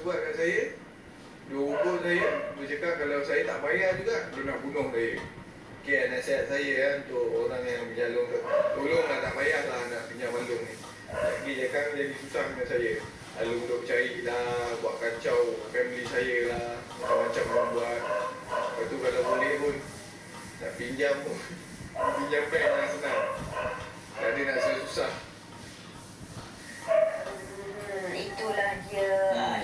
sebut kat saya, dia ukur saya, dia cakap kalau saya tak bayar juga, dia nak bunuh saya. Okay, nasihat saya untuk orang yang berjalung tu, tolonglah tak payahlah nak pinjam Alung ni. Lagi cakap jadi susah dengan saya. Alung duk cari lah, buat kacau family saya lah, macam-macam orang buat. Lepas tu kalau boleh pun, nak pinjam pun, pinjam bank lah senang. Tak ada nak susah. Itulah dia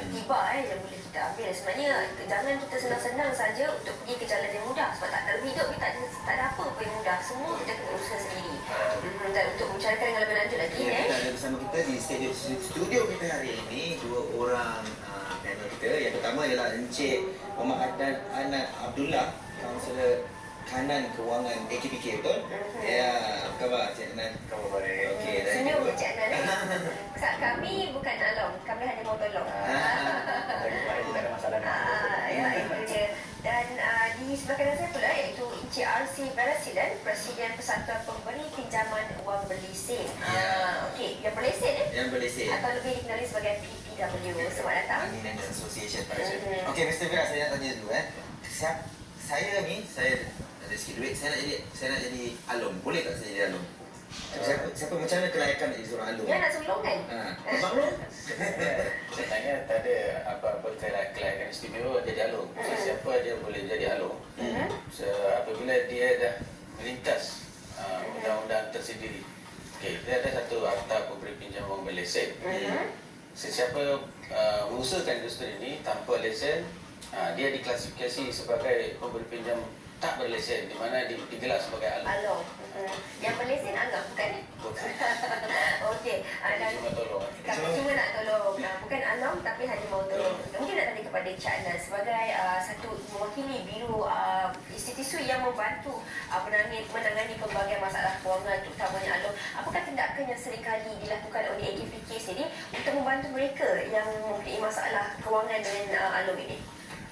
tiba yang boleh kita ambil. Sebenarnya jangan kita senang-senang saja untuk pergi ke jalan yang mudah. Sebab tak dalam hidup ni tak ada apa pun yang mudah. Semua kita kena usaha sendiri. Dan untuk membicarakan dengan lebih lanjut lagi, kita ada bersama kita di studio kita hari ini dua orang panel kita. Yang pertama ialah Encik Muhammad Adnan Anad Abdullah, kaunselor kanan kewangan AKPK, betul? Ya, apa khabar Cik Adnan? Khabar baik. Okey, dan senyum Cik Adnan. Kami bukan Along, kami hanya mau tolong. Tak ada masalah. Ya, itu dia. Dan di sebelah kanan saya pula iaitu Encik RC Barasilan, Presiden Persatuan Pemberi Pinjaman Wang Berlesen. Okey, yang berlesen yang berlesen atau lebih dikenali sebagai PPW. Selamat datang. Finance Association. Okey, Mr. Firas, saya nak tanya dulu saya ada sikit duit, saya nak jadi alum. Boleh tak saya jadi alum? Siapa macam mana kelayakan nak jadi seorang alum? Ya, nak sulung kan? Abang lu? Saya tanya tak ada apa-apa kelayakan istimewa jadi alum. Siapa aja boleh jadi alum. Apabila dia dah melintas undang-undang tersendiri. Okey, dia ada satu akta pemberi pinjam wang berlesen. Sesiapa mengusahakan industri ini tanpa lesen, dia diklasifikasi sebagai pemberi pinjam tak berlesen, di mana digelar sebagai alum. Alum. Yang berlesen anggap bukan? Okey. Dan Cuma tolong. kami cuma nak tolong. Bukan alum tapi hanya mau tolong. Mungkin nak tanya kepada Cik Adnan sebagai satu mewakili biro institusi yang membantu menangani pelbagai masalah kewangan terutamanya alum. Apakah tindakan yang seringkali dilakukan oleh AKPK sendiri untuk membantu mereka yang mempunyai masalah kewangan dengan alum ini?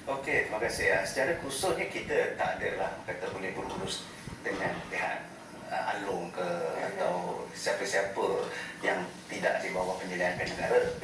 Okey, terima kasih. Secara khususnya kita tak adalah kata boleh berurus dengan pihak alung ke atau siapa-siapa yang tidak di bawah penyediaan negara.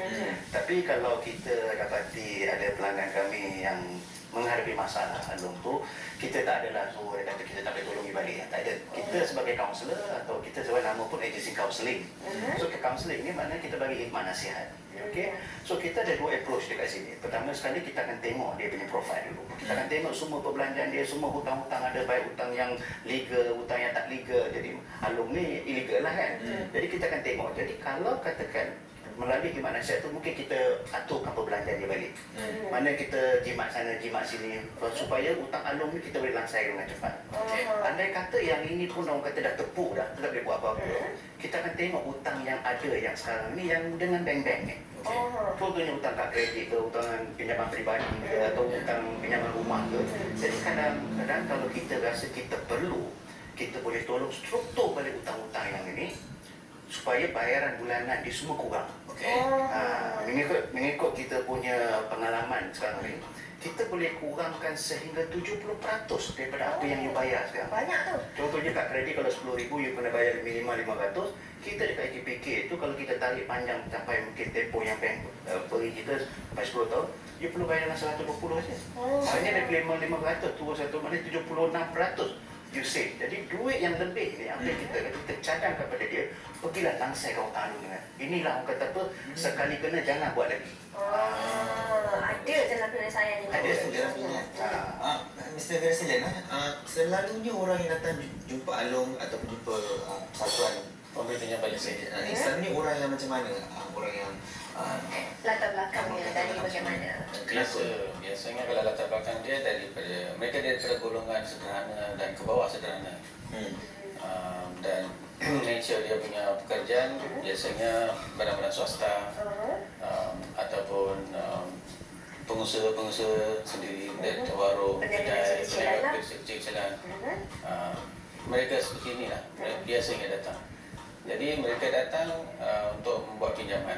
Tapi kalau kita dapati ada pelanggan kami yang menghadapi masalah alung tu, kita tak adalah dia kata kita tak boleh tolongi balik. Tak ada. Kita sebagai kaunselor atau kita sebagai nama pun agensi kaunseling. So ke kaunseling ni maknanya kita bagi hikmah nasihat. Okey. So kita ada dua approach dekat sini. Pertama sekali kita akan tengok dia punya profile dulu. Kita akan tengok semua perbelanjaan dia, semua hutang-hutang ada, baik hutang yang legal, hutang yang tak legal. Jadi alum ni illegal lah kan. Jadi kita akan tengok. Jadi kalau katakan melalui khidmat nasihat tu mungkin kita aturkan perbelanjaan dia balik. Mana kita jimat sana, jimat sini supaya hutang alum ni kita boleh langsai dengan cepat. Andai kata yang ini pun orang kata dah tepuk dah, tak boleh buat apa-apa. Kita akan tengok hutang yang ada yang sekarang ni yang dengan bank-bank ni. Contohnya hutang kad kredit ke, hutang pinjaman peribadi ke, atau hutang pinjaman rumah ke. Jadi kadang-kadang kalau kita rasa kita perlu, kita boleh tolong struktur balik hutang-hutang yang ini supaya bayaran bulanan dia semua kurang. Mengikut kita punya pengalaman sekarang ni, kita boleh kurangkan sehingga 70% daripada apa yang you bayar sekarang. Banyak tu. Contohnya kad kredit kalau 10,000 you kena bayar minimal 500. Kita dekat AKPK tu kalau kita tarik panjang sampai mungkin tempoh yang beri kita sampai 10 tahun, you perlu bayar 120 saja. Hanya dari 500 turun satu mana 76%. You save. Jadi duit yang lebih ni apa kita cadang kepada dia, pergilah langsai kau hutang dengan. Inilah orang kata apa, sekali kena jangan buat lagi. Ada jalan penyelesaian ini. Ada Jalan pinjam. Mr. Barasilan, selalunya orang yang datang jumpa alung ataupun jumpa persatuan Pemberi pinjam berlesen. selalunya orang yang macam mana? Orang yang Latar belakangnya dari bagaimana? Biasanya kalau latar belakang dia daripada golongan sederhana dan ke bawah sederhana. Dan nature dia punya pekerjaan biasanya barang-barang swasta ataupun pengusaha sendiri dari warung, kedai, kecil-kecilan. Mereka seperti inilah biasanya datang. Jadi mereka datang untuk membuat pinjaman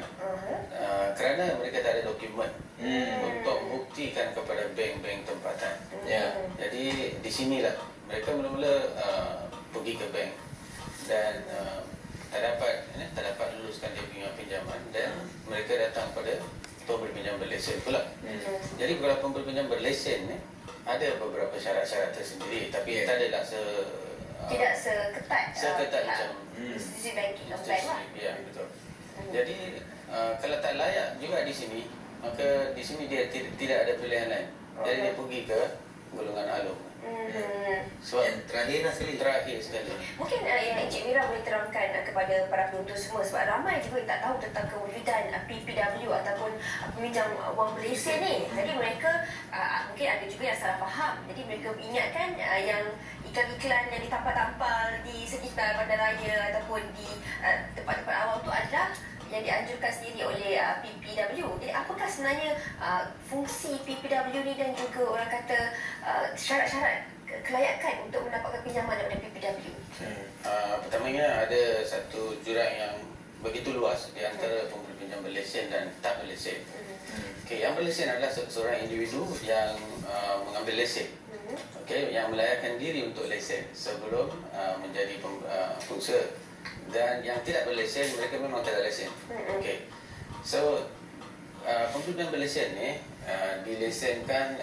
kerana mereka tak ada dokumen untuk membuktikan kepada bank-bank tempatan. Jadi di sinilah mereka mula-mula pergi ke bank dan tak dapat luluskan dia punya pinjaman, dan mereka datang pada pemberi pinjam berlesen pula. Mhm. Jadi kalau pemberi pinjam berlesen ni ada beberapa syarat-syarat tersendiri, tapi Yeah. tak adalah Tidak seketat seketat macam institusi banking bank lah. Ya, betul. Jadi kalau tak layak juga di sini, maka di sini dia tidak ada pilihan lain. Jadi dia pergi ke golongan alung. Sebab Yang terakhir lah sekali. terakhir sekali. Mungkin yang Encik Mira boleh terangkan kepada para penonton semua, sebab ramai juga yang tak tahu tentang kewujudan PPW ataupun peminjam wang berlesen ni. Jadi mereka mungkin ada juga yang salah faham. Jadi mereka ingatkan yang iklan-iklan yang ditampal-tampal di sekitar bandaraya ataupun di tempat-tempat awam tu adalah yang dianjurkan sendiri oleh PPW. Jadi apakah sebenarnya fungsi PPW ni dan juga orang kata syarat-syarat kelayakan untuk mendapatkan pinjaman daripada PPW? Pertamanya ada satu jurang yang begitu luas di antara pemberi pinjam berlesen dan tak berlesen. Okey, yang berlesen adalah seorang individu yang mengambil lesen. Okey, yang melayakkan diri untuk lesen sebelum menjadi pengusaha. Dan yang tidak berlesen, mereka memang tak ada lesen. Okey. So pemberi pinjam berlesen ni dilesenkan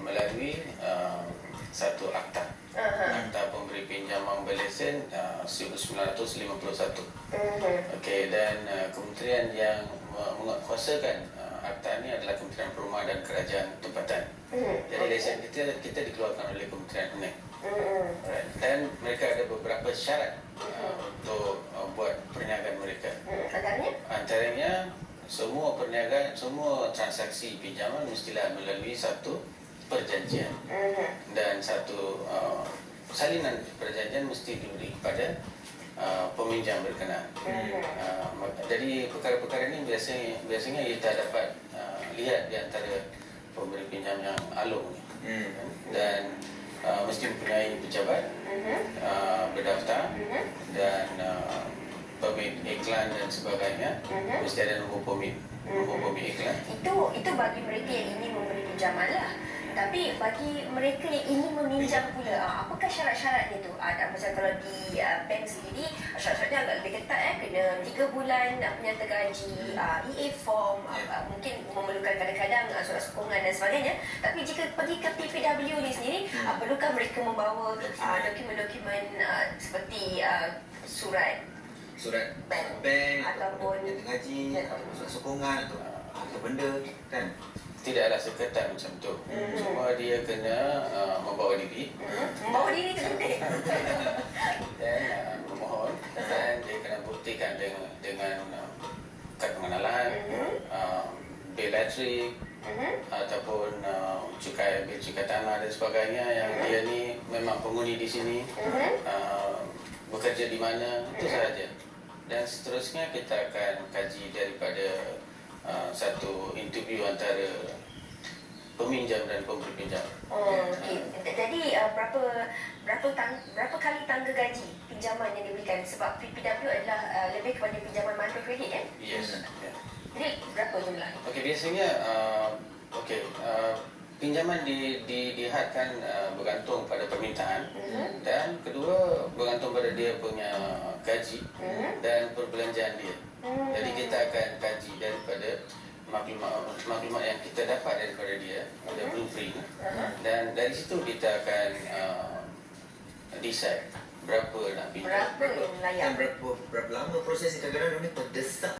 melalui satu akta. Akta pemberi pinjam wang berlesen 1951. Okey, dan kementerian yang menguasakan akta ni adalah Kementerian Perumahan dan Kerajaan Tempatan. Jadi lesen kita dikeluarkan oleh Kementerian UNED. Alright. Dan mereka ada beberapa syarat untuk buat perniagaan mereka. Antaranya semua perniagaan, semua transaksi pinjaman mestilah melalui satu perjanjian dan satu salinan perjanjian mesti diberi kepada peminjam berkenaan. Jadi perkara-perkara ini biasanya kita dapat lihat di antara pemberi pinjam yang alung ni. Dan mesti mempunyai pejabat berdaftar dan permit iklan dan sebagainya. Mesti ada nombor permit iklan. Itu bagi mereka yang ingin memberi pinjaman lah. Tapi bagi mereka yang ingin meminjam pula, apakah syarat-syaratnya tu? Macam kalau di bank sendiri, syarat-syaratnya agak lebih ketat. Kena 3 bulan penyata gaji, EA form, mungkin memerlukan kadang-kadang surat sokongan dan sebagainya. Tapi jika pergi ke PPW ni sendiri, perlukah mereka membawa dokumen-dokumen seperti surat bank ataupun gaji, surat sokongan atau benda kan? Tidaklah seketat macam tu. Cuma dia kena membawa diri. Membawa diri tu penting. Dan memohon, dan dia kena buktikan dengan kad pengenalan, bil elektrik, ataupun bil cukai tanah dan sebagainya, yang dia ni memang penghuni di sini, bekerja di mana, itu sahaja. Dan seterusnya kita akan kaji daripada satu interview antara peminjam dan pemberi pinjam. Okey. Jadi berapa kali tangga gaji pinjaman yang diberikan? Sebab PPW adalah lebih kepada pinjaman microkredit kan? Yes. Yeah. Jadi berapa jumlah? Okey, biasanya pinjaman dihadkan bergantung pada permintaan, dan kedua bergantung pada dia punya gaji dan perbelanjaan dia. Jadi kita akan kaji daripada maklumat yang kita dapat daripada dia, ada blueprint, dan dari situ kita akan decide berapa nak pinjam. Berapa yang layak? Dan berapa lama proses kadang-kadang ni terdesak